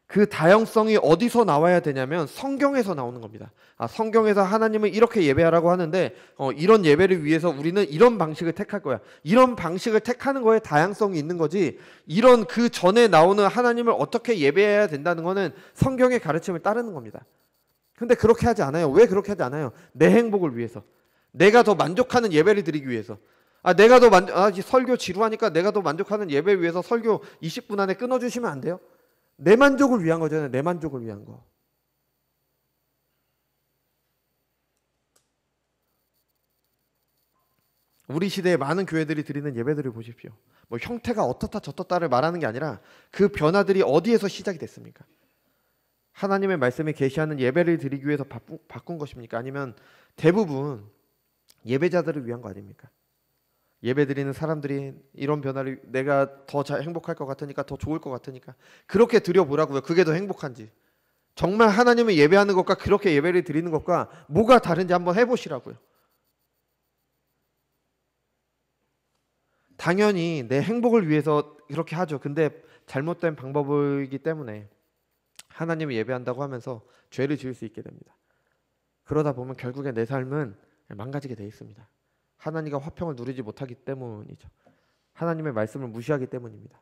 그 다양성이 어디서 나와야 되냐면 성경에서 나오는 겁니다. 성경에서 하나님은 이렇게 예배하라고 하는데 이런 예배를 위해서 우리는 이런 방식을 택할 거야. 이런 방식을 택하는 거에 다양성이 있는 거지, 이런 그 전에 나오는 하나님을 어떻게 예배해야 된다는 거는 성경의 가르침을 따르는 겁니다. 근데 그렇게 하지 않아요. 왜 그렇게 하지 않아요? 내 행복을 위해서, 내가 더 만족하는 예배를 드리기 위해서. 내가 더 설교 지루하니까 내가 더 만족하는 예배를 위해서 설교 20분 안에 끊어주시면 안 돼요? 내 만족을 위한 거잖아요. 내 만족을 위한 거. 우리 시대에 많은 교회들이 드리는 예배들을 보십시오. 형태가 어떻다 저떻다를 말하는 게 아니라 그 변화들이 어디에서 시작이 됐습니까? 하나님의 말씀에 계시하는 예배를 드리기 위해서 바꾼 것입니까? 아니면 대부분 예배자들을 위한 거 아닙니까? 예배 드리는 사람들이 이런 변화를, 내가 더 행복할 것 같으니까, 더 좋을 것 같으니까 그렇게 드려보라고요. 그게 더 행복한지. 정말 하나님을 예배하는 것과 그렇게 예배를 드리는 것과 뭐가 다른지 한번 해보시라고요. 당연히 내 행복을 위해서 그렇게 하죠. 근데 잘못된 방법이기 때문에 하나님을 예배한다고 하면서 죄를 지을 수 있게 됩니다. 그러다 보면 결국에 내 삶은 망가지게 돼 있습니다. 하나님과 화평을 누리지 못하기 때문이죠. 하나님의 말씀을 무시하기 때문입니다.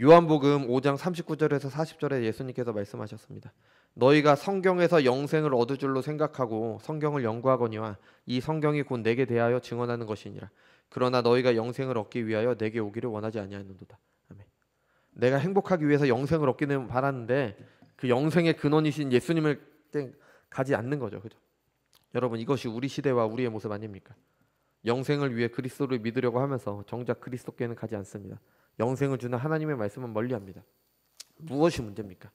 요한복음 5장 39절에서 40절에 예수님께서 말씀하셨습니다. 너희가 성경에서 영생을 얻을 줄로 생각하고 성경을 연구하거니와 이 성경이 곧 내게 대하여 증언하는 것이니라. 그러나 너희가 영생을 얻기 위하여 내게 오기를 원하지 아니하였노라. 아멘. 내가 행복하기 위해서 영생을 얻기는 바라는데 그 영생의 근원이신 예수님을 가지 않는 거죠. 그죠? 여러분, 이것이 우리 시대와 우리의 모습 아닙니까? 영생을 위해 그리스도를 믿으려고 하면서 정작 그리스도께는 가지 않습니다. 영생을 주는 하나님의 말씀은 멀리합니다. 무엇이 문제입니까?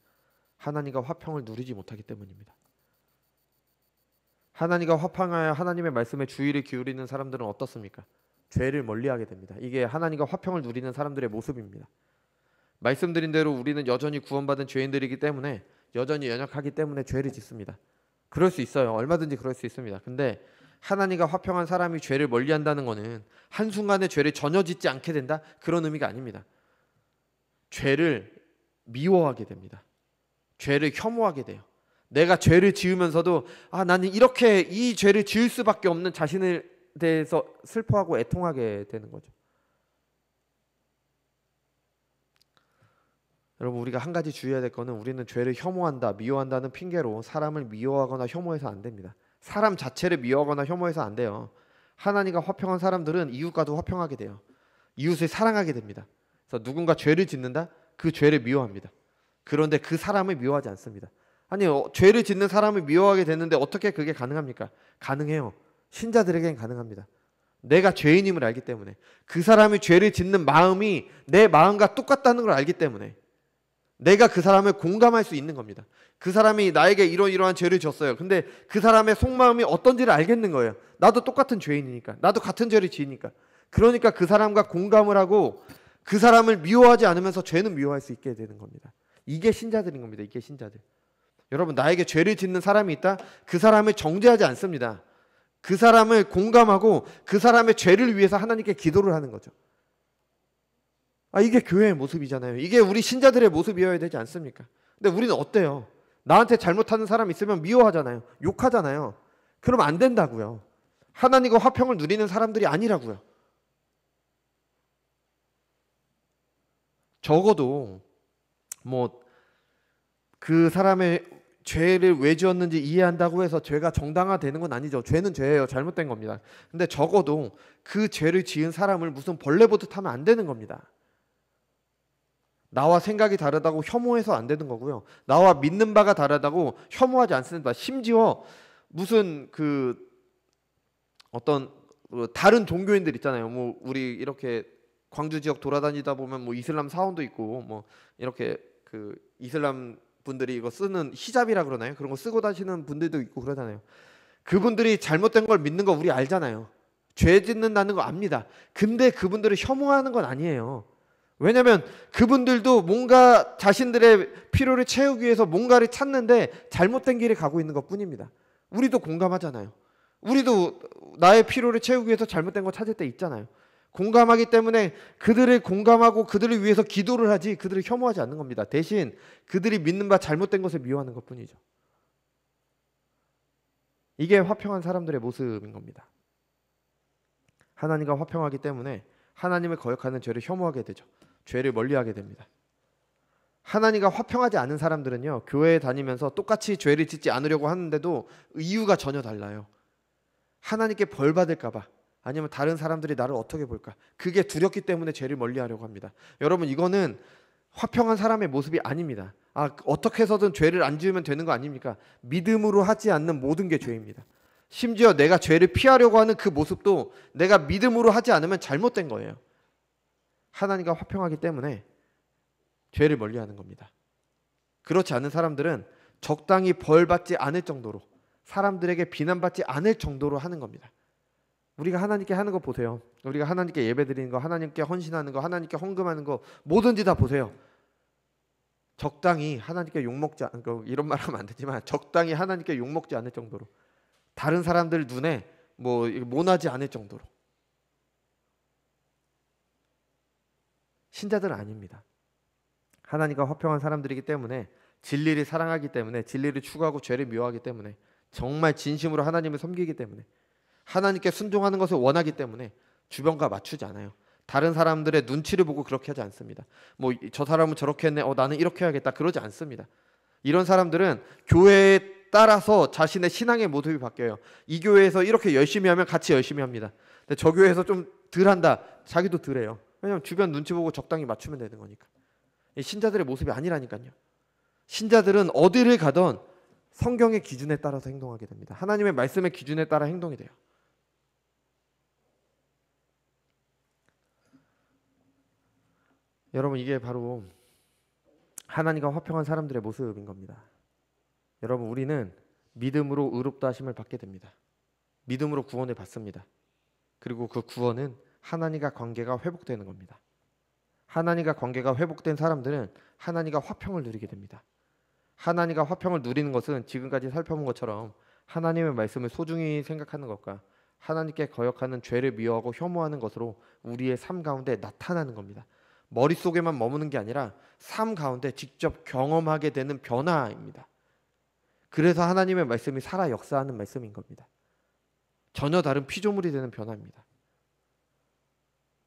하나님과 화평을 누리지 못하기 때문입니다. 하나님과 화평하여 하나님의 말씀에 주의를 기울이는 사람들은 어떻습니까? 죄를 멀리하게 됩니다. 이게 하나님과 화평을 누리는 사람들의 모습입니다. 말씀드린 대로 우리는 여전히 구원받은 죄인들이기 때문에, 여전히 연약하기 때문에 죄를 짓습니다. 그럴 수 있어요. 얼마든지 그럴 수 있습니다. 근데 하나님과 화평한 사람이 죄를 멀리한다는 것은 한순간에 죄를 전혀 짓지 않게 된다, 그런 의미가 아닙니다. 죄를 미워하게 됩니다. 죄를 혐오하게 돼요. 내가 죄를 지으면서도 나는 이렇게 이 죄를 지을 수밖에 없는 자신을 대해서 슬퍼하고 애통하게 되는 거죠. 여러분, 우리가 한 가지 주의해야 될 거는, 우리는 죄를 혐오한다, 미워한다는 핑계로 사람을 미워하거나 혐오해서 안 됩니다. 사람 자체를 미워하거나 혐오해서 안 돼요. 하나님과 화평한 사람들은 이웃과도 화평하게 돼요. 이웃을 사랑하게 됩니다. 그래서 누군가 죄를 짓는다? 그 죄를 미워합니다. 그런데 그 사람을 미워하지 않습니다. 죄를 짓는 사람을 미워하게 되는데 어떻게 그게 가능합니까? 가능해요. 신자들에겐 가능합니다. 내가 죄인임을 알기 때문에, 그 사람이 죄를 짓는 마음이 내 마음과 똑같다는 걸 알기 때문에 내가 그 사람을 공감할 수 있는 겁니다. 그 사람이 나에게 이러이러한 죄를 졌어요. 근데 그 사람의 속마음이 어떤지를 알겠는 거예요. 나도 똑같은 죄인이니까, 나도 같은 죄를 지으니까. 그러니까 그 사람과 공감을 하고 그 사람을 미워하지 않으면서 죄는 미워할 수 있게 되는 겁니다. 이게 신자들인 겁니다. 이게 신자들. 여러분, 나에게 죄를 짓는 사람이 있다? 그 사람을 정죄하지 않습니다. 그 사람을 공감하고 그 사람의 죄를 위해서 하나님께 기도를 하는 거죠. 이게 교회의 모습이잖아요. 이게 우리 신자들의 모습이어야 되지 않습니까? 근데 우리는 어때요? 나한테 잘못하는 사람 있으면 미워하잖아요. 욕하잖아요. 그러면 안 된다고요. 하나님과 화평을 누리는 사람들이 아니라고요. 적어도 그 사람의 죄를 왜 지었는지 이해한다고 해서 죄가 정당화되는 건 아니죠. 죄는 죄예요. 잘못된 겁니다. 근데 적어도 그 죄를 지은 사람을 무슨 벌레 보듯 하면 안 되는 겁니다. 나와 생각이 다르다고 혐오해서 안 되는 거고요. 나와 믿는 바가 다르다고 혐오하지 않습니다. 심지어 무슨 어떤 다른 종교인들 있잖아요. 우리 이렇게 광주 지역 돌아다니다 보면 이슬람 사원도 있고 이렇게 이슬람 분들이 이거 쓰는 히잡이라 그러나요? 그런 거 쓰고 다니시는 분들도 있고 그러잖아요. 그분들이 잘못된 걸 믿는 거 우리 알잖아요. 죄 짓는다는 거 압니다. 근데 그분들을 혐오하는 건 아니에요. 왜냐하면 그분들도 뭔가 자신들의 필요를 채우기 위해서 뭔가를 찾는데 잘못된 길을 가고 있는 것뿐입니다. 우리도 공감하잖아요. 우리도 나의 필요를 채우기 위해서 잘못된 거 찾을 때 있잖아요. 공감하기 때문에 그들을 공감하고 그들을 위해서 기도를 하지 그들을 혐오하지 않는 겁니다. 대신 그들이 믿는 바 잘못된 것을 미워하는 것뿐이죠. 이게 화평한 사람들의 모습인 겁니다. 하나님과 화평하기 때문에 하나님을 거역하는 죄를 혐오하게 되죠. 죄를 멀리하게 됩니다. 하나님과 화평하지 않은 사람들은요, 교회에 다니면서 똑같이 죄를 짓지 않으려고 하는데도 이유가 전혀 달라요. 하나님께 벌 받을까 봐, 아니면 다른 사람들이 나를 어떻게 볼까, 그게 두렵기 때문에 죄를 멀리하려고 합니다. 여러분, 이거는 화평한 사람의 모습이 아닙니다. 어떻게 해서든 죄를 안 지으면 되는 거 아닙니까? 믿음으로 하지 않는 모든 게 죄입니다. 심지어 내가 죄를 피하려고 하는 그 모습도 내가 믿음으로 하지 않으면 잘못된 거예요. 하나님과 화평하기 때문에 죄를 멀리하는 겁니다. 그렇지 않은 사람들은 적당히 벌받지 않을 정도로, 사람들에게 비난받지 않을 정도로 하는 겁니다. 우리가 하나님께 하는 거 보세요. 우리가 하나님께 예배드리는 거, 하나님께 헌신하는 거, 하나님께 헌금하는 거, 뭐든지 다 보세요. 적당히 하나님께 욕먹지 않고, 이런 말 하면 안 되지만 적당히 하나님께 욕먹지 않을 정도로, 다른 사람들 눈에 모나지 않을 정도로. 신자들은 아닙니다. 하나님과 화평한 사람들이기 때문에, 진리를 사랑하기 때문에, 진리를 추구하고 죄를 미워하기 때문에, 정말 진심으로 하나님을 섬기기 때문에, 하나님께 순종하는 것을 원하기 때문에 주변과 맞추지 않아요. 다른 사람들의 눈치를 보고 그렇게 하지 않습니다. 저 사람은 저렇게 했네, 나는 이렇게 해야겠다, 그러지 않습니다. 이런 사람들은 교회에 따라서 자신의 신앙의 모습이 바뀌어요. 이 교회에서 이렇게 열심히 하면 같이 열심히 합니다. 근데 저 교회에서 좀 덜 한다, 자기도 덜 해요. 왜냐하면 주변 눈치 보고 적당히 맞추면 되는 거니까. 신자들의 모습이 아니라니까요. 신자들은 어디를 가던 성경의 기준에 따라서 행동하게 됩니다. 하나님의 말씀의 기준에 따라 행동이 돼요. 여러분, 이게 바로 하나님과 화평한 사람들의 모습인 겁니다. 여러분, 우리는 믿음으로 의롭다 하심을 받게 됩니다. 믿음으로 구원을 받습니다. 그리고 그 구원은 하나님과 관계가 회복되는 겁니다. 하나님과 관계가 회복된 사람들은 하나님과 화평을 누리게 됩니다. 하나님과 화평을 누리는 것은 지금까지 살펴본 것처럼 하나님의 말씀을 소중히 생각하는 것과 하나님께 거역하는 죄를 미워하고 혐오하는 것으로 우리의 삶 가운데 나타나는 겁니다. 머릿속에만 머무는 게 아니라 삶 가운데 직접 경험하게 되는 변화입니다. 그래서 하나님의 말씀이 살아 역사하는 말씀인 겁니다. 전혀 다른 피조물이 되는 변화입니다.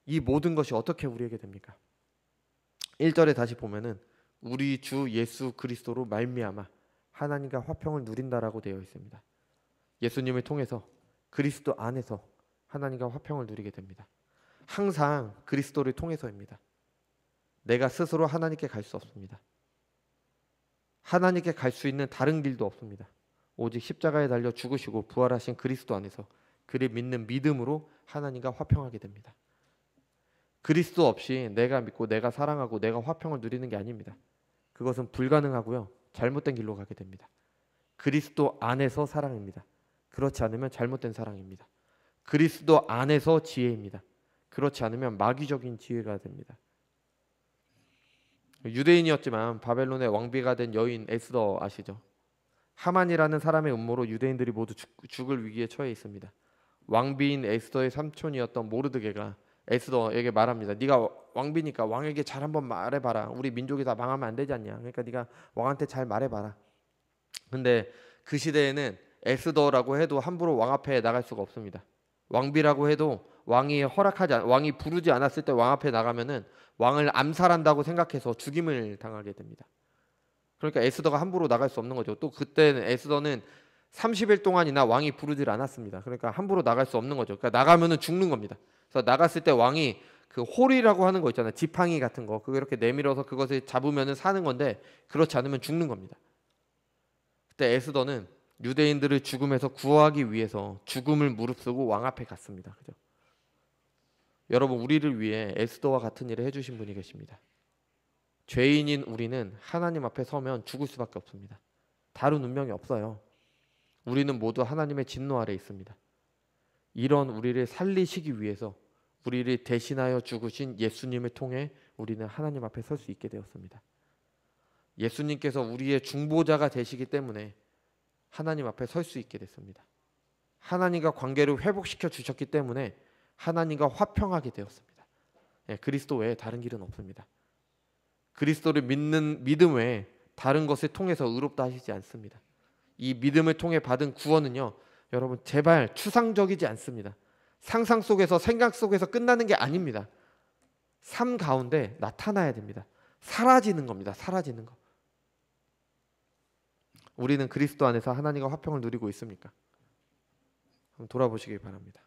이 모든 것이 어떻게 우리에게 됩니까? 1절에 다시 보면은 우리 주 예수 그리스도로 말미암아 하나님과 화평을 누린다라고 되어 있습니다. 예수님을 통해서, 그리스도 안에서 하나님과 화평을 누리게 됩니다. 항상 그리스도를 통해서입니다. 내가 스스로 하나님께 갈 수 없습니다. 하나님께 갈 수 있는 다른 길도 없습니다. 오직 십자가에 달려 죽으시고 부활하신 그리스도 안에서 그를 믿는 믿음으로 하나님과 화평하게 됩니다. 그리스도 없이 내가 믿고 내가 사랑하고 내가 화평을 누리는 게 아닙니다. 그것은 불가능하고요, 잘못된 길로 가게 됩니다. 그리스도 안에서 사랑입니다. 그렇지 않으면 잘못된 사랑입니다. 그리스도 안에서 지혜입니다. 그렇지 않으면 마귀적인 지혜가 됩니다. 유대인이었지만 바벨론의 왕비가 된 여인 에스더 아시죠? 하만이라는 사람의 음모로 유대인들이 모두 죽을 위기에 처해 있습니다. 왕비인 에스더의 삼촌이었던 모르드게가 에스더에게 말합니다. 네가 왕비니까 왕에게 잘 한번 말해봐라. 우리 민족이 다 망하면 안 되지 않냐. 그러니까 네가 왕한테 잘 말해봐라. 근데 그 시대에는 에스더라고 해도 함부로 왕 앞에 나갈 수가 없습니다. 왕비라고 해도 왕이 부르지 않았을 때 왕 앞에 나가면은 왕을 암살한다고 생각해서 죽임을 당하게 됩니다. 그러니까 에스더가 함부로 나갈 수 없는 거죠. 또 그때는 에스더는 30일 동안이나 왕이 부르질 않았습니다. 그러니까 함부로 나갈 수 없는 거죠. 그러니까 나가면은 죽는 겁니다. 그래서 나갔을 때 왕이 그 홀이라고 하는 거 있잖아요. 지팡이 같은 거. 그거 이렇게 내밀어서 그것을 잡으면은 사는 건데 그렇지 않으면 죽는 겁니다. 그때 에스더는 유대인들을 죽음에서 구하기 위해서 죽음을 무릅쓰고 왕 앞에 갔습니다. 그죠? 여러분, 우리를 위해 에스더와 같은 일을 해주신 분이 계십니다. 죄인인 우리는 하나님 앞에 서면 죽을 수밖에 없습니다. 다른 운명이 없어요. 우리는 모두 하나님의 진노 아래 있습니다. 이런 우리를 살리시기 위해서 우리를 대신하여 죽으신 예수님을 통해 우리는 하나님 앞에 설 수 있게 되었습니다. 예수님께서 우리의 중보자가 되시기 때문에 하나님 앞에 설 수 있게 됐습니다. 하나님과 관계를 회복시켜 주셨기 때문에 하나님과 화평하게 되었습니다. 그리스도 외에 다른 길은 없습니다. 그리스도를 믿는 믿음 외에 다른 것을 통해서 의롭다 하시지 않습니다. 이 믿음을 통해 받은 구원은요, 여러분 제발 추상적이지 않습니다. 상상 속에서 생각 속에서 끝나는 게 아닙니다. 삶 가운데 나타나야 됩니다. 사라지는 겁니다. 사라지는 거. 우리는 그리스도 안에서 하나님과 화평을 누리고 있습니까? 한번 돌아보시길 바랍니다.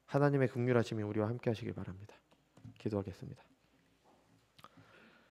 하나님의 긍휼하심이 우리와 함께 하시길 바랍니다. 기도하겠습니다.